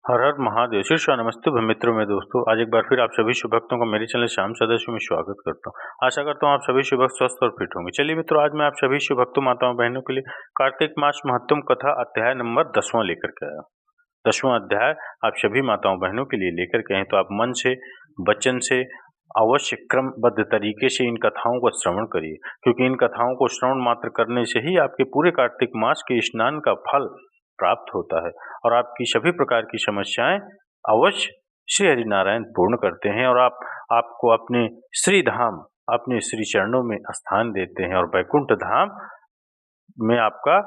हर हर महादेव। शीर्षा नमस्ते मित्रों में दोस्तों, आज एक बार फिर आप सभी शुभ भक्तों को मेरे चैनल श्याम सदस्य में स्वागत करता हूं। आशा करता हूं आप सभी शुभ भक्त स्वस्थ और फिट होंगे। चलिए मित्रों, आज मैं आप सभी शुभ भक्तों माताओं बहनों के लिए कार्तिक मास महत्तम कथा अध्याय नंबर 10वां लेकर के आया। 10वां अध्याय आप सभी माताओं बहनों के लिए लेकर के आए, तो आप मन से वचन से अवश्य क्रमबद्ध तरीके से इन कथाओं को श्रवण करिए, क्योंकि इन कथाओं को श्रवण मात्र करने से ही आपके पूरे कार्तिक मास के स्नान का फल प्राप्त होता है और आपकी सभी प्रकार की समस्याएं अवश्य श्री हरिनारायण पूर्ण करते हैं और आपको अपने श्री धाम, अपने श्री चरणों में स्थान देते हैं और वैकुंठ धाम में आपका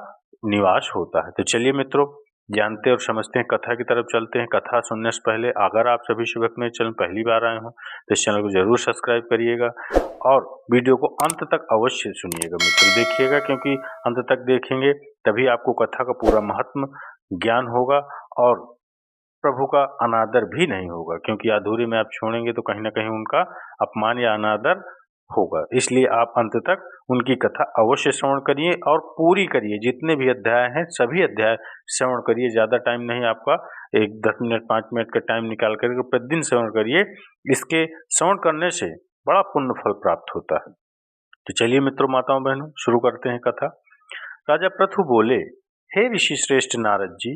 निवास होता है। तो चलिए मित्रों, जानते और समझते हैं, कथा की तरफ चलते हैं। कथा सुनने से पहले अगर आप सभी शुभ भक्त मेरे चैनल पहली बार आए हो तो इस चैनल को जरूर सब्सक्राइब करिएगा और वीडियो को अंत तक अवश्य सुनिएगा मित्रों, देखिएगा, क्योंकि अंत तक देखेंगे तभी आपको कथा का पूरा महत्व ज्ञान होगा और प्रभु का अनादर भी नहीं होगा, क्योंकि अधूरे में आप छोड़ेंगे तो कहीं ना कहीं उनका अपमान या अनादर होगा। इसलिए आप अंत तक उनकी कथा अवश्य श्रवण करिए और पूरी करिए। जितने भी अध्याय हैं सभी अध्याय श्रवण करिए। ज़्यादा टाइम नहीं, आपका 10 मिनट 5 मिनट का टाइम निकाल कर प्रतिदिन श्रवण करिए। इसके श्रवण करने से बड़ा पुण्य फल प्राप्त होता है। तो चलिए मित्रों, माताओं बहनों, शुरू करते हैं कथा। राजा पृथु बोले, हे ऋषि श्रेष्ठ नारद जी,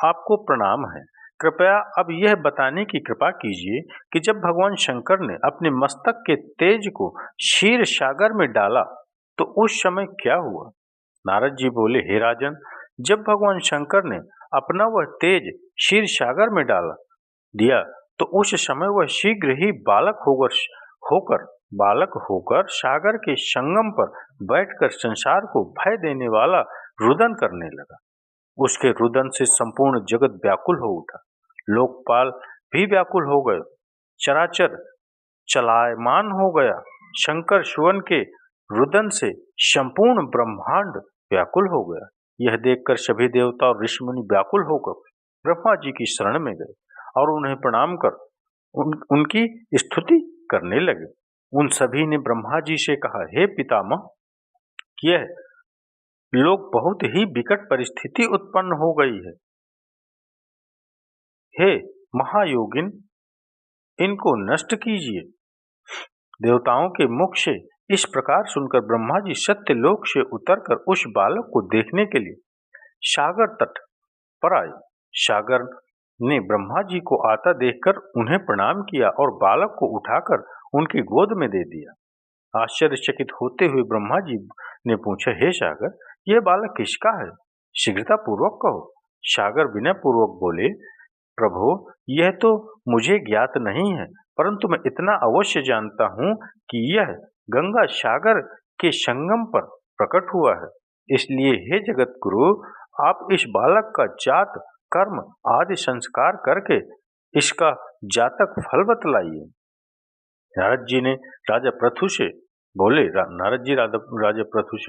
आपको प्रणाम है। कृपया अब यह बताने की कृपा कीजिए कि जब भगवान शंकर ने अपने मस्तक के तेज को क्षीर सागर में डाला तो उस समय क्या हुआ। नारद जी बोले, हे राजन, जब भगवान शंकर ने अपना वह तेज क्षीर सागर में डाला दिया तो उस समय वह शीघ्र ही बालक होकर सागर के संगम पर बैठकर संसार को भय देने वाला रुदन करने लगा। उसके रुदन से संपूर्ण जगत व्याकुल हो उठा, लोकपाल भी व्याकुल हो गए, चराचर चलायमान हो गया। शंकर सुवन के रुदन से संपूर्ण ब्रह्मांड व्याकुल हो गया। यह देखकर सभी देवता और ऋषि मुनि व्याकुल होकर ब्रह्मा जी की शरण में गए और उन्हें प्रणाम कर उनकी स्तुति करने लगे। उन सभी ने ब्रह्मा जी से कहा, हे पितामह, यह लोग बहुत ही विकट परिस्थिति उत्पन्न हो गई है। हे महायोगिन, इनको नष्ट कीजिए। देवताओं के मुख से इस प्रकार सुनकर ब्रह्मा जी सत्य लोक से उतरकर उस बालक को देखने के लिए सागर तट पर आए। सागर ने ब्रह्मा जी को आता देखकर उन्हें प्रणाम किया और बालक को उठाकर उनकी गोद में दे दिया। आश्चर्यचकित होते हुए ब्रह्मा जी ने पूछा, हे सागर, यह बालक किसका है? शीघ्रता पूर्वक कहो। सागर विनय पूर्वक बोले, प्रभु, यह तो मुझे ज्ञात नहीं है, परंतु मैं इतना अवश्य जानता हूँ कि यह गंगा सागर के संगम पर प्रकट हुआ है। इसलिए हे जगत गुरु, आप इस बालक का जात कर्म आदि संस्कार करके इसका जातक फल बतलाइए। नारद जी राजा पृथु से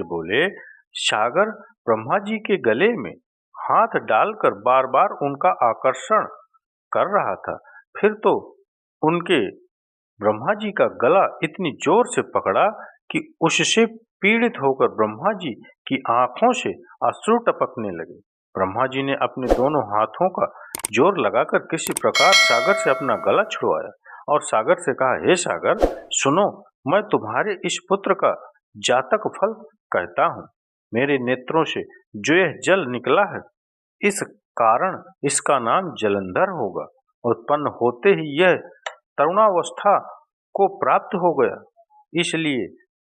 बोले, सागर ब्रह्मा जी के गले में हाथ डालकर बार बार उनका आकर्षण कर रहा था। फिर तो उनके ब्रह्मा जी का गला इतनी जोर से पकड़ा कि उससे पीड़ित होकर ब्रह्मा जी की आंखों से अश्रु टपकने लगे। ब्रह्मा जी ने अपने दोनों हाथों का जोर लगाकर किसी प्रकार सागर से अपना गला छुड़वाया और सागर से कहा, हे सागर, सुनो, मैं तुम्हारे इस पुत्र का जातक फल कहता हूँ। मेरे नेत्रों से जो यह जल निकला है, इस कारण इसका नाम जलंधर होगा। उत्पन्न होते ही यह तरुणावस्था को प्राप्त हो गया, इसलिए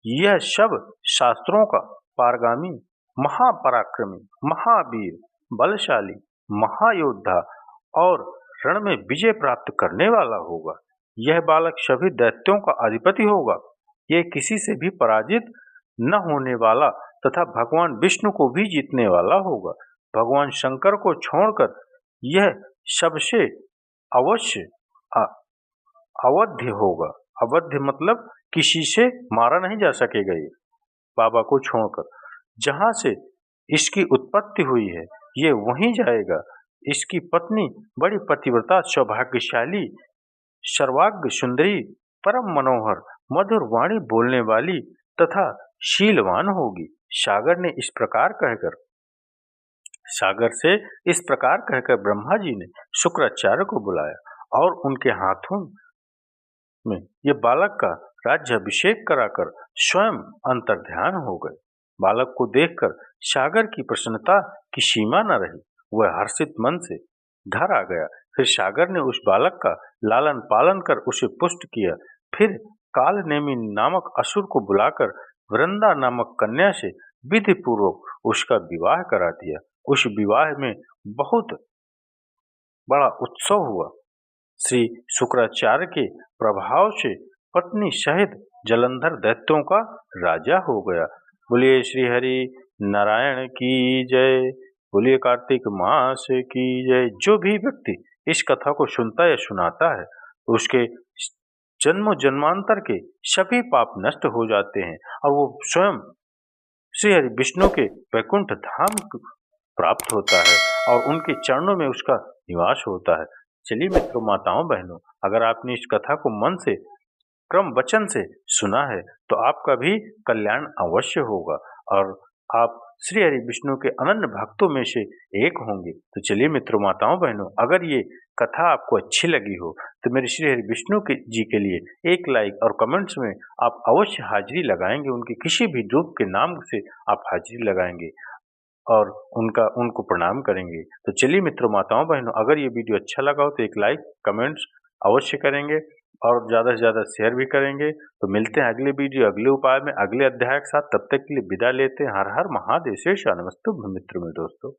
यह सब शास्त्रों का पारगामी, महापराक्रमी, महावीर, बलशाली, महायोद्धा और रण में विजय प्राप्त करने वाला होगा। यह बालक सभी दैत्यों का अधिपति होगा। यह किसी से भी पराजित न होने वाला तथा भगवान विष्णु को भी जीतने वाला होगा। भगवान शंकर को छोड़कर यह सबसे अवश्य अवध्य होगा। अवध्य मतलब किसी से मारा नहीं जा सकेगा। ये बाबा को छोड़कर जहां से इसकी उत्पत्ति हुई है, ये वहीं जाएगा। इसकी पत्नी बड़ी पतिव्रता, सौभाग्यशाली, सर्वांग सुंदरी, परम मनोहर, मधुर वाणी बोलने वाली तथा शीलवान होगी। सागर ने इस प्रकार कहकर सागर से इस प्रकार कहकर ब्रह्मा जी ने शुक्राचार्य को बुलाया और उनके हाथों में ये बालक का राज्य अभिषेक कराकर स्वयं अंतर्ध्यान हो गए। बालक को देखकर सागर की प्रसन्नता की सीमा न रही। वह हर्षित मन से घर आ गया। फिर सागर ने उस बालक का लालन पालन कर उसे पुष्ट किया। फिर काल नेमी नामक असुर को बुलाकर वृंदा नामक कन्या से विधि पूर्वक उसका विवाह करा दिया। उस विवाह में बहुत बड़ा उत्सव हुआ। श्री शुक्राचार्य के प्रभाव से पत्नी सहित जलंधर दैत्यों का राजा हो गया। बोलिए श्री हरि नारायण की जय। बोलिए कार्तिक मास की जय। जो भी व्यक्ति इस कथा को सुनता या सुनाता है उसके जन्मों जन्मांतर के सभी पाप नष्ट हो जाते हैं और वो स्वयं श्री हरि विष्णु के वैकुंठ धाम प्राप्त होता है और उनके चरणों में उसका निवास होता है। चलिए मित्रों, माताओं बहनों, अगर आपने इस कथा को मन से क्रम वचन से सुना है तो आपका भी कल्याण अवश्य होगा और आप श्री हरि विष्णु के अनन्य भक्तों में से एक होंगे। तो चलिए मित्रों, माताओं बहनों, अगर ये कथा आपको अच्छी लगी हो तो मेरे श्री हरि विष्णु जी के लिए एक लाइक और कमेंट्स में आप अवश्य हाजिरी लगाएंगे। उनके किसी भी रूप के नाम से आप हाजिरी लगाएंगे और उनको प्रणाम करेंगे। तो चलिए मित्रों, माताओं बहनों, अगर ये वीडियो अच्छा लगा हो तो एक लाइक कमेंट्स अवश्य करेंगे और ज़्यादा से ज़्यादा शेयर भी करेंगे। तो मिलते हैं अगले वीडियो अगले उपाय में अगले अध्याय के साथ। तब तक के लिए विदा लेते हैं। हर हर महादेव। शेष नमस्तुभ्यं मित्रों में दोस्तों।